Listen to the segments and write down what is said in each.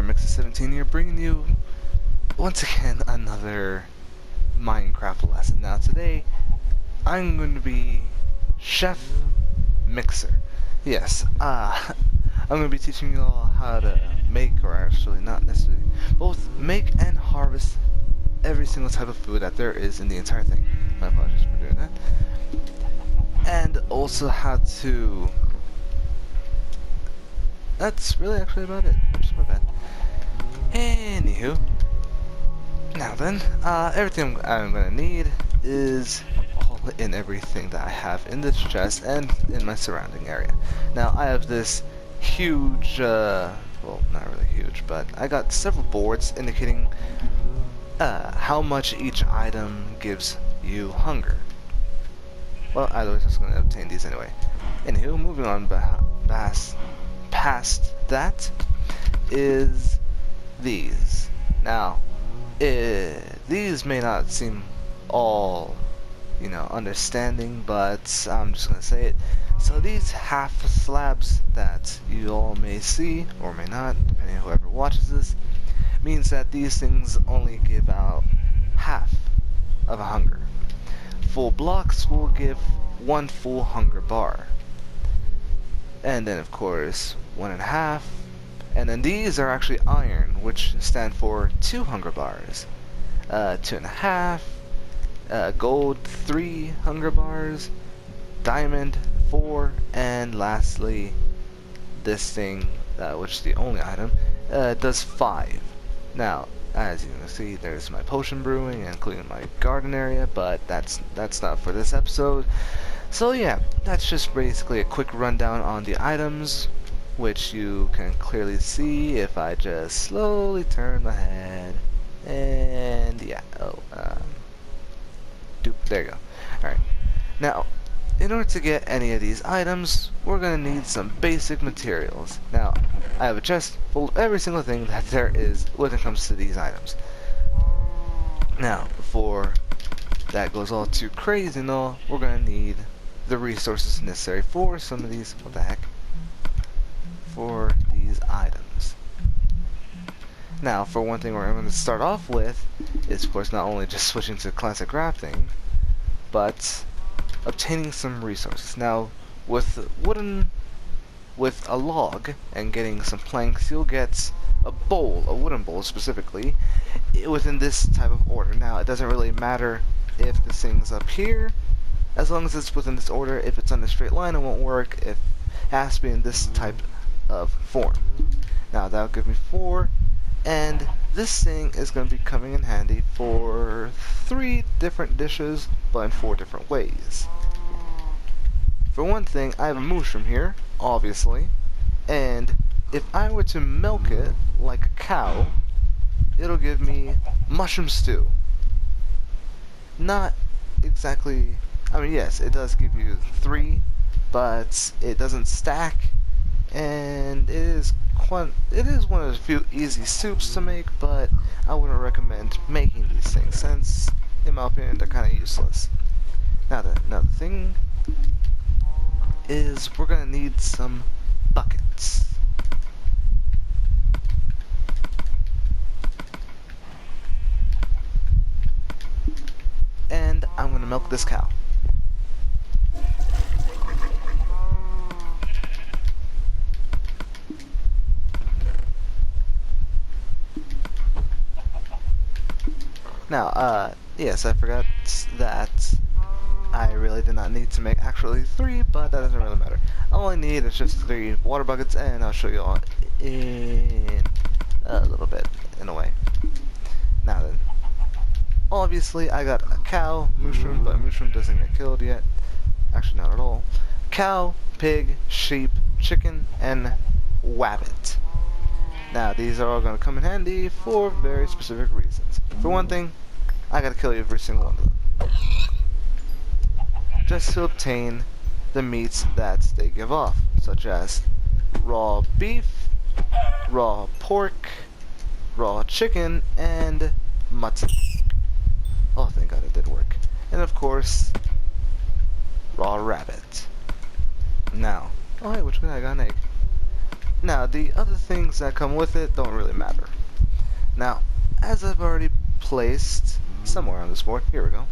Gamer Mixer17 here, bringing you once again another Minecraft lesson. Now today I'm going to be Chef Mixer. Yes, I'm going to be teaching you all how to make, or actually not necessarily, both make and harvest every single type of food that there is in the entire thing. My apologies for doing that. And also how to... That's really actually about it. Just my bad. Anywho, now then, everything I'm gonna need is all in everything that I have in this chest and in my surrounding area. Now I have this huge, well, not really huge, but I got several boards indicating how much each item gives you hunger. Well, I was just gonna obtain these anyway. Anywho, moving on past that is these. Now, these may not seem all, understanding, but I'm just gonna say it. So these half slabs that you all may see, or may not, depending on whoever watches this, means that these things only give out half of a hunger. Full blocks will give one full hunger bar. And then of course 1.5, and then these are actually iron, which stand for 2 hunger bars. 2.5, gold 3 hunger bars, diamond 4, and lastly this thing, which is the only item, does 5. Now, as you can see, there's my potion brewing, including my garden area, but that's not for this episode. So yeah, that's just basically a quick rundown on the items, which you can clearly see if I just slowly turn my head. And yeah, there you go. Alright, now, in order to get any of these items, we're going to need some basic materials. Now, I have a chest full of every single thing that there is when it comes to these items. Now, before that goes all too crazy and all, we're going to need the resources necessary for some of these, for these items. Now, for one thing, we're going to start off with is, of course, not only just switching to classic crafting, but obtaining some resources. Now, with a log and getting some planks, you'll get a wooden bowl specifically, within this type of order. Now, it doesn't really matter if this thing's up here, as long as it's within this order. If it's on a straight line, it won't work. If it has to be in this type of form. Now, that'll give me 4, and this thing is going to be coming in handy for 3 different dishes, but in 4 different ways. For one thing, I have a mushroom here, obviously, and if I were to milk it like a cow, it'll give me mushroom stew. Not exactly, I mean, yes, it does give you 3, but it doesn't stack, and it is one of the few easy soups to make, but I wouldn't recommend making these things, since, in my opinion, they're kind of useless. Now the thing is, we're gonna need some buckets. And I'm gonna milk this cow. Now, yes, I forgot that I really did not need to make actually 3, but that doesn't really matter. All I need is just 3 water buckets, and I'll show you all in a little bit, in a way. Now then, obviously I got a cow, mushroom, but mushroom doesn't get killed yet. Actually, not at all. Cow, pig, sheep, chicken, and wabbit. Now, these are all going to come in handy for very specific reasons. For one thing, I gotta kill every single one of them, just to obtain the meats that they give off, such as raw beef, raw pork, raw chicken, and mutton. Oh, thank God it did work. And of course, raw rabbit. Now, oh hey, which one? I got an egg. Now, the other things that come with it don't really matter. Now, as I've already placed somewhere on this board, here we go.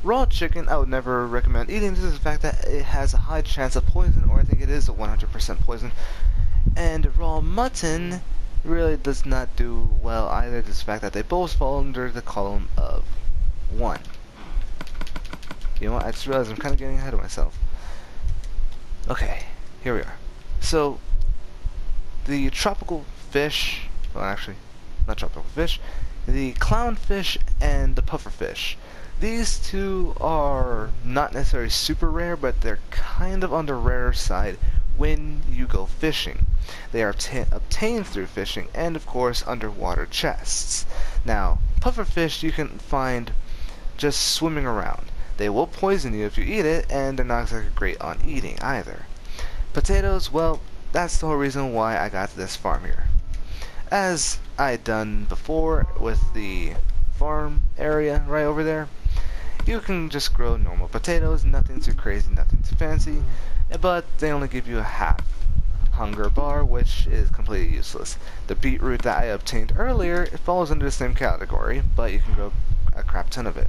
Raw chicken, I would never recommend eating due to the fact that it has a high chance of poison, or I think it is a 100% poison. And raw mutton really does not do well either, due to the fact that they both fall under the column of 1. You know what, I just realized I'm kind of getting ahead of myself. Okay, here we are. So, the tropical fish, well actually, not tropical fish, the clownfish and the pufferfish. These two are not necessarily super rare, but they're kind of on the rarer side when you go fishing. They are obtained through fishing and of course underwater chests. Now, pufferfish you can find just swimming around. They will poison you if you eat it, and they're not exactly great on eating either. Potatoes, well, that's the whole reason why I got this farm here. As I'd done before with the farm area right over there, you can just grow normal potatoes, nothing too crazy, nothing too fancy, but they only give you a half hunger bar, which is completely useless. The beetroot that I obtained earlier, it falls under the same category, but you can grow a crap ton of it.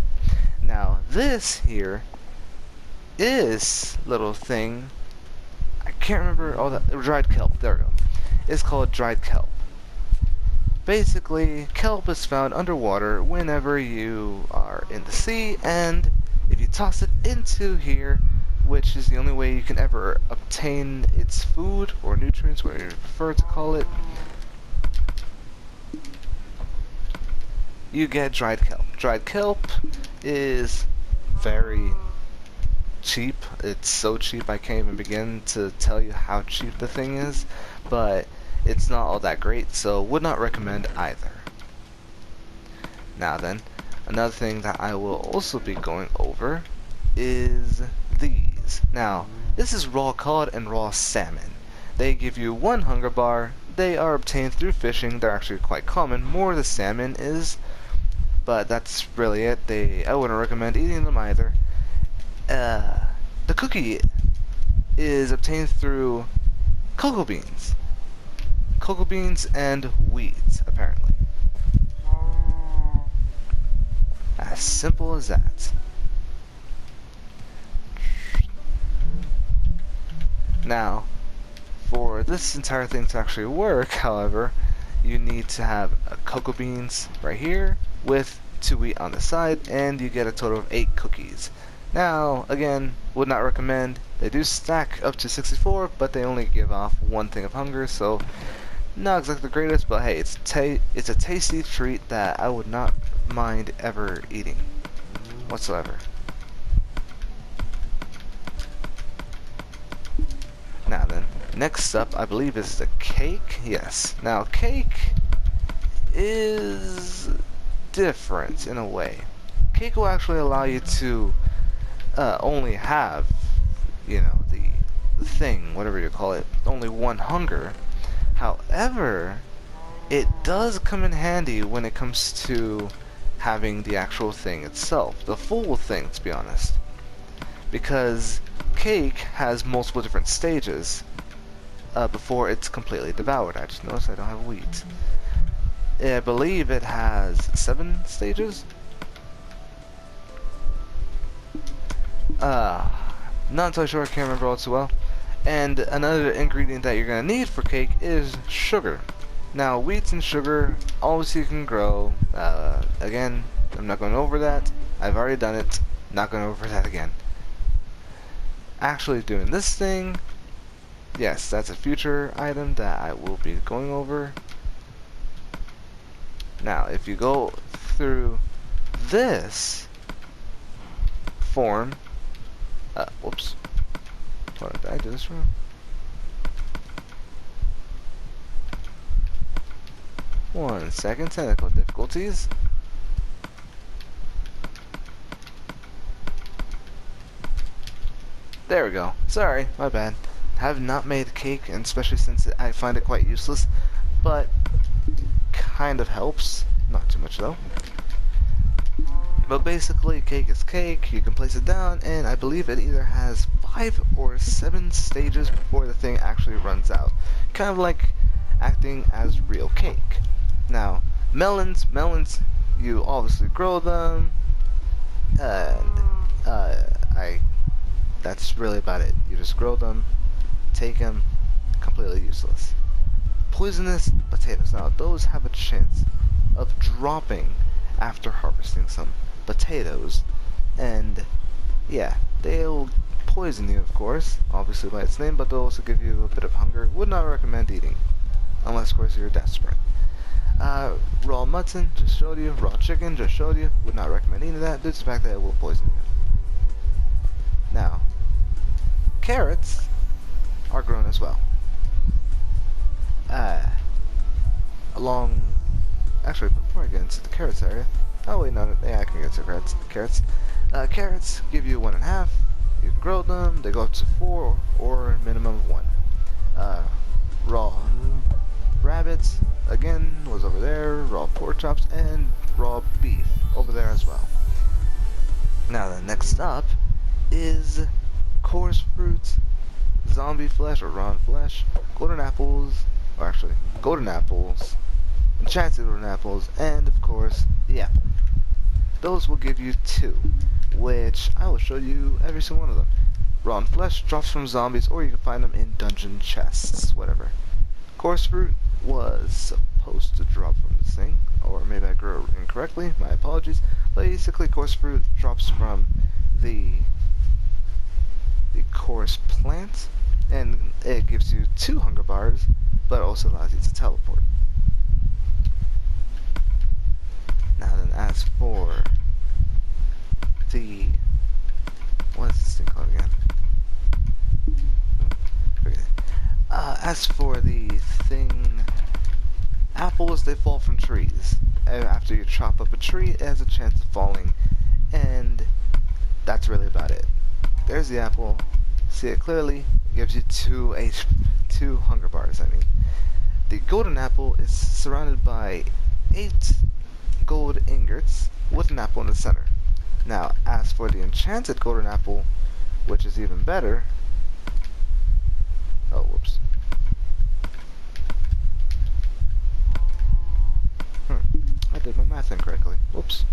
Now, this here is little thing, I can't remember, oh, that dried kelp, there we go. It's called dried kelp. Basically, kelp is found underwater whenever you are in the sea, and if you toss it into here, which is the only way you can ever obtain its food or nutrients, whatever you prefer to call it, you get dried kelp. Dried kelp is very cheap. It's so cheap I can't even begin to tell you how cheap the thing is, but it's not all that great, so would not recommend either. Now then, another thing that I will also be going over is these. Now, this is raw cod and raw salmon. They give you 1 hunger bar. They are obtained through fishing. They're actually quite common. More the salmon is, but that's really it. I wouldn't recommend eating them either. The cookie is obtained through cocoa beans. Cocoa beans and wheat, apparently. As simple as that. Now, for this entire thing to actually work, however, you need to have cocoa beans right here with 2 wheat on the side, and you get a total of 8 cookies. Now, again, would not recommend. They do stack up to 64, but they only give off 1 thing of hunger, so not exactly the greatest, but hey, it's a tasty treat that I would not mind ever eating whatsoever. Now then, next up I believe is the cake. Yes. Now cake is different in a way. Cake will actually allow you to only have, you know, the thing, whatever you call it, only 1 hunger. However, it does come in handy when it comes to having the actual thing itself, the full thing, to be honest. Because cake has multiple different stages before it's completely devoured. I just noticed I don't have wheat. I believe it has 7 stages. Not entirely sure, I can't remember all too well. And another ingredient that you're going to need for cake is sugar. Now, wheat and sugar, obviously you can grow. Again, I'm not going over that. I've already done it. Not going over that again. Actually doing this thing, yes, that's a future item that I will be going over. Now, if you go through this form, whoops. What, did I do this wrong? One second, technical difficulties. There we go. Sorry, my bad. Have not made cake, and especially since I find it quite useless, but kind of helps. Not too much though. But basically, cake is cake. You can place it down, and I believe it either has 5 or 7 stages before the thing actually runs out. Kind of like acting as real cake. Now, melons, you obviously grow them, and that's really about it. You just grow them, take them, completely useless. Poisonous potatoes. Now, those have a chance of dropping after harvesting some potatoes, and yeah, they'll poison you, of course, obviously by its name, but they'll also give you a bit of hunger. Would not recommend eating, unless, of course, you're desperate. Raw mutton, just showed you. Raw chicken, just showed you. Would not recommend eating that due to the fact that it will poison you. Now, carrots are grown as well. Actually, before I get into the carrots area, oh wait, no, yeah, I can get to carrots. Carrots give you 1.5. You can grow them. They go up to 4 or a minimum of 1. Raw rabbits, again, was over there. Raw pork chops and raw beef over there as well. Now, the next up is coarse fruits, zombie flesh or raw flesh, golden apples, enchanted golden apples, and of course the apple. Those will give you 2, which I will show you every single one of them. Raw flesh drops from zombies, or you can find them in dungeon chests, whatever. Coarse fruit was supposed to drop from this thing, or maybe I grew it incorrectly, my apologies. Basically, coarse fruit drops from the coarse plant, and it gives you 2 hunger bars, but also allows you to teleport. Now then, as for the... what is this thing called again? As for the thing... apples, they fall from trees. And after you chop up a tree, it has a chance of falling. And that's really about it. There's the apple. See it clearly. It gives you 2 hunger bars, I mean. The golden apple is surrounded by 8 gold ingots with an apple in the center. Now, as for the enchanted golden apple, which is even better... oh, whoops. I did my math incorrectly. Whoops.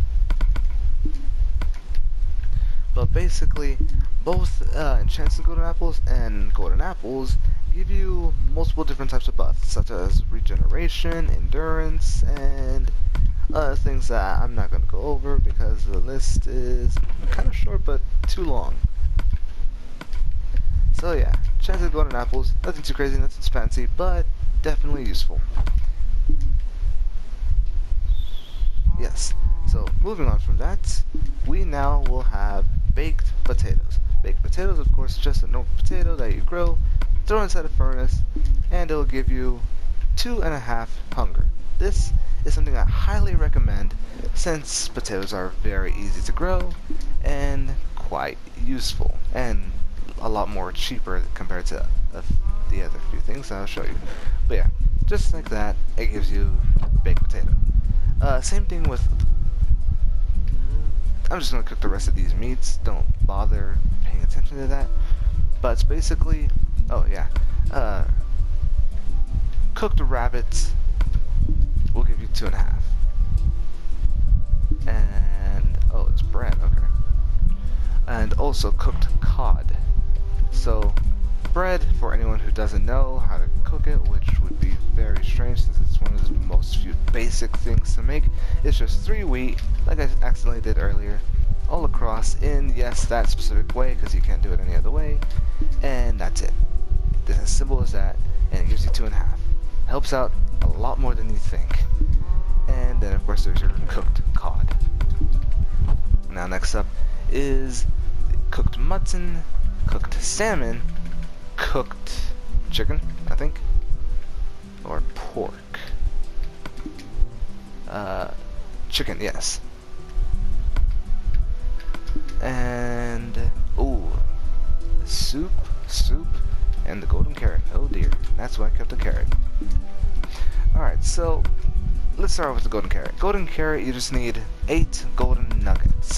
But basically, both enchanted golden apples and golden apples give you multiple different types of buffs, such as regeneration, endurance, and other things that I'm not going to go over because the list is kind of short but too long. So yeah, enchanted golden apples, nothing too crazy, nothing too fancy, but definitely useful. Yes, so moving on from that, we now will have baked potatoes. Baked potatoes, of course, just a normal potato that you grow, throw inside a furnace, and it'll give you 2.5 hunger. This is something I highly recommend since potatoes are very easy to grow and quite useful and a lot more cheaper compared to the other few things I'll show you. But yeah, just like that, it gives you baked potato. Same thing with... I'm just going to cook the rest of these meats. Don't bother paying attention to that. But it's basically... oh yeah. Cooked rabbits will give you 2.5. And... oh, it's bread, okay. And also cooked cod. So, bread, for anyone who doesn't know how to cook it, which would be very strange since it's one of the most few basic things to make, it's just 3 wheat, like I accidentally did earlier, all across in, yes, that specific way, because you can't do it any other way, and that's it. It's as simple as that, and it gives you 2.5. Helps out a lot more than you think. And then, of course, there's your cooked cod. Now, next up is cooked mutton, cooked salmon, cooked chicken, I think, or pork. Chicken, yes. And ooh, soup, and the golden carrot. Oh dear, that's why I kept the carrot. All right, so let's start with the golden carrot. Golden carrot, you just need 8 golden nuggets.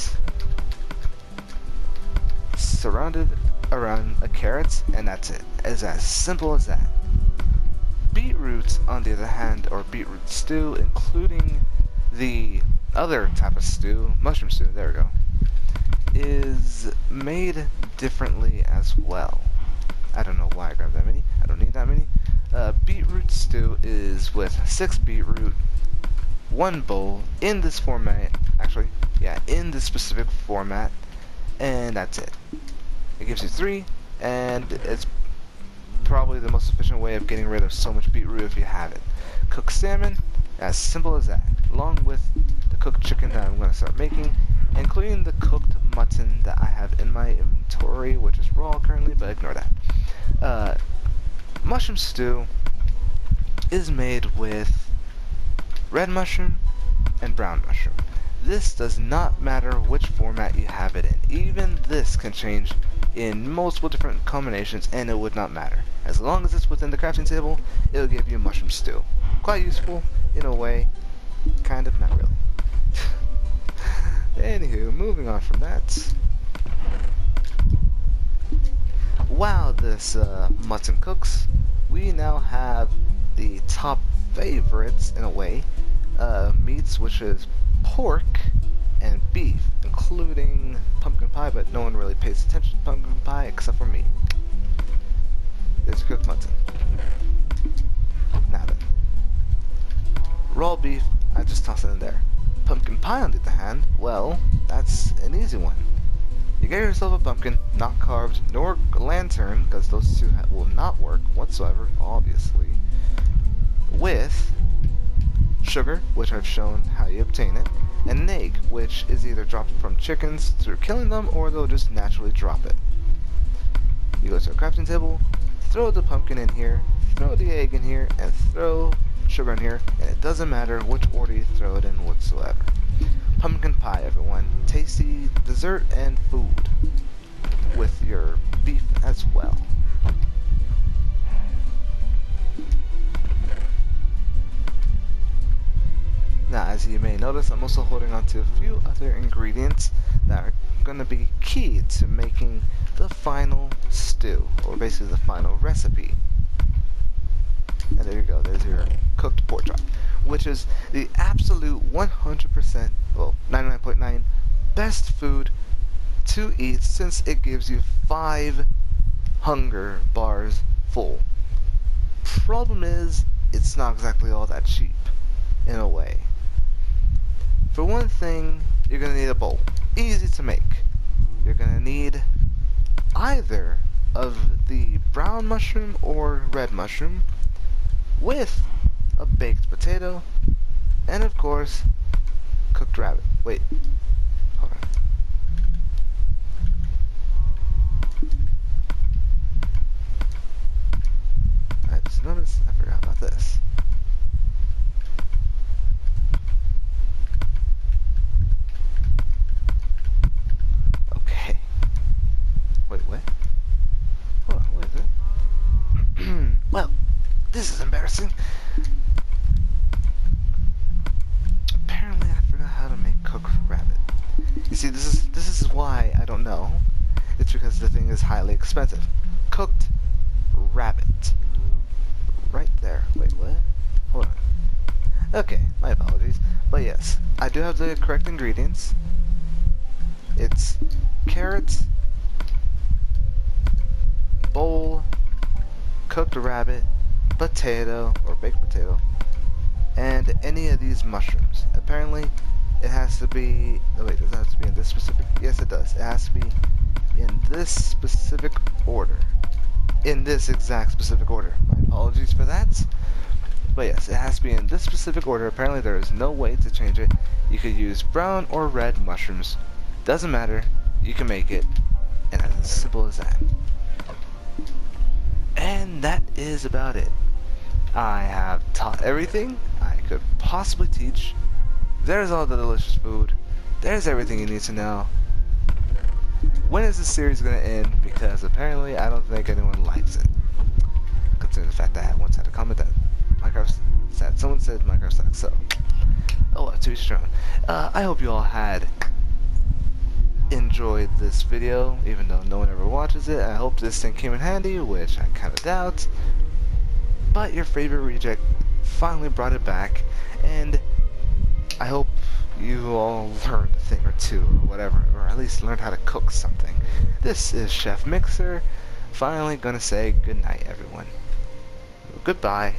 surrounded around a carrot, and that's it. It's as simple as that. Beetroot, on the other hand, or beetroot stew, including the other type of stew, mushroom stew, there we go, is made differently as well. I don't know why I grabbed that many. I don't need that many. Beetroot stew is with 6 beetroot, 1 bowl, in this format, actually, yeah, in this specific format, and that's it. It gives you 3, and it's probably the most efficient way of getting rid of so much beetroot if you have it. Cooked salmon, as simple as that, along with the cooked chicken that I'm going to start making, including the cooked mutton that I have in my inventory, which is raw currently, but ignore that. Mushroom stew is made with red mushroom and brown mushroom. This does not matter which format you have it in. Even this can change in multiple different combinations and it would not matter. As long as it's within the crafting table, it'll give you mushroom stew. Quite useful in a way, kind of, not really. Anywho, moving on from that. While this mutton cooks, we now have the top favorites, in a way, meats, which is pork and beef, including pumpkin pie, but no one really pays attention to pumpkin pie except for me. There's cooked mutton. Now then. Raw beef, I just toss it in there. Pumpkin pie, on the other hand, well, that's an easy one. You get yourself a pumpkin, not carved, nor a lantern, because those two will not work whatsoever, obviously, with sugar, which I've shown how you obtain it, and an egg, which is either dropped from chickens through killing them, or they'll just naturally drop it. You go to a crafting table, throw the pumpkin in here, throw the egg in here, and throw sugar in here, and it doesn't matter which order you throw it in whatsoever. Pumpkin pie, everyone. Tasty dessert and food with your beef as well. Now, as you may notice, I'm also holding on to a few other ingredients that are going to be key to making the final stew, or basically the final recipe. And there you go, there's your cooked pork chop, which is the absolute 100%, well, 99.9 best food to eat, since it gives you 5 hunger bars full. Problem is, it's not exactly all that cheap, in a way. For one thing, you're going to need a bowl. Easy to make. You're going to need either of the brown mushroom or red mushroom, with a baked potato, and of course, cooked rabbit. Wait, hold on. I just noticed I forgot about this. Okay. Wait, what? Hold on, what is it? Well, this is embarrassing. Apparently I forgot how to make cooked rabbit. You see, this is why I don't know. It's because the thing is highly expensive. Cooked rabbit. Right there. Wait, what? Hold on. Okay, my apologies. But yes, I do have the correct ingredients. It's carrots, bowl, cooked rabbit, potato, or baked potato, and any of these mushrooms. Apparently, it has to be, oh wait, does it have to be in this specific, yes it does, it has to be in this specific order. In this exact specific order. My apologies for that. But yes, it has to be in this specific order. Apparently there is no way to change it. You could use brown or red mushrooms. Doesn't matter, you can make it, and it's as simple as that. And that is about it. I have taught everything I could possibly teach. There's all the delicious food. There's everything you need to know. When is this series going to end? Because apparently I don't think anyone likes it. Considering the fact that I once had a comment that Minecraft said, someone said Minecraft sucks, so. Oh, well, to each their own. I hope you all had enjoyed this video, even though no one ever watches it. I hope this thing came in handy, which I kind of doubt. But your favorite reject finally brought it back, and I hope you all learned a thing or two, or whatever, or at least learned how to cook something. This is Chef Mixer, finally gonna say goodnight, everyone. Goodbye.